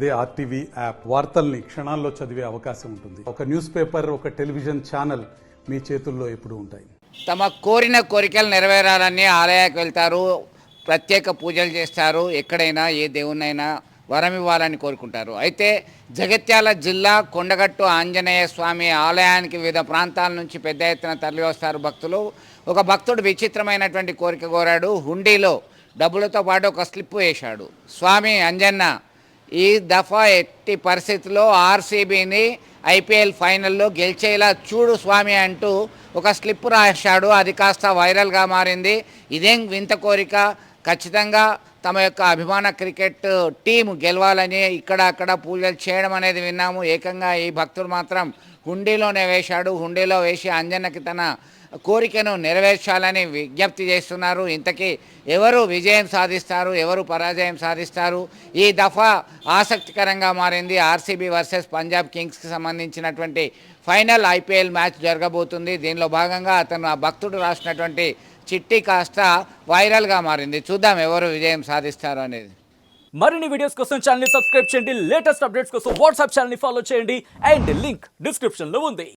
అదే RTV app వార్తల్ని క్షణాల్లో చదివే అవకాశం ఉంటుంది. ఒక న్యూస్ పేపర్, ఒక టెలివిజన్ ఛానల్ మీ చేతుల్లో ఎప్పుడూ ఉంటాయి. తమ కోరిన కోరికలు నెరవేరాలని ఆలయానికి వెళ్తారు, ప్రత్యేక పూజలు చేస్తారు. ఎక్కడైనా ఏ దేవునైనా వరం ఇవ్వాలని కోరుకుంటారు. అయితే జగిత్యాల జిల్లా కొండగట్టు ఆంజనేయ స్వామి ఆలయానికి వివిధ ప్రాంతాల నుంచి పెద్ద ఎత్తున తరలి వస్తారు భక్తులు. ఒక భక్తుడు విచిత్రమైనటువంటి కోరిక కోరాడు. హుండీలో డబ్బులతో పాటు ఒక స్లిప్ వేశాడు. స్వామి అంజన్న, ఈ దఫా ఎట్టి పరిస్థితుల్లో ఆర్సీబీని ఐపీఎల్ ఫైనల్లో గెలిచేలా చూడు స్వామి అంటూ ఒక స్లిప్ రాశాడు. అది కాస్త వైరల్గా మారింది. ఇదేం వింత కోరిక, ఖచ్చితంగా తమ యొక్క అభిమాన క్రికెట్ టీం గెలవాలని ఇక్కడ అక్కడ పూజలు చేయడం అనేది విన్నాము. ఏకంగా ఈ భక్తుడు మాత్రం హుండీలోనే వేశాడు. హుండీలో వేసి అంజన్నకి తన కోరికను నెరవేర్చాలని విజ్ఞప్తి చేస్తున్నారు. ఇంతకీ ఎవరు విజయం సాధిస్తారు, ఎవరు పరాజయం సాధిస్తారు? ఈ దఫా ఆసక్తికరంగా మారింది. ఆర్సీబీ వర్సెస్ పంజాబ్ కింగ్స్కి సంబంధించినటువంటి ఫైనల్ ఐపీఎల్ మ్యాచ్ జరగబోతుంది. దీనిలో భాగంగా ఆ భక్తుడు రాసినటువంటి చిట్టి కాస్త వైరల్గా మారింది. చూద్దాం ఎవరు విజయం సాధిస్తారు అనేది. మరిన్ని వీడియోస్ కోసం ఛానల్ ని సబ్స్క్రైబ్ చేయండి. లేటెస్ట్ అప్డేట్స్ కోసం వాట్సాప్ ఛానల్ ని ఫాలో చేయండి. అండ్ లింక్ డిస్క్రిప్షన్ లో ఉంది.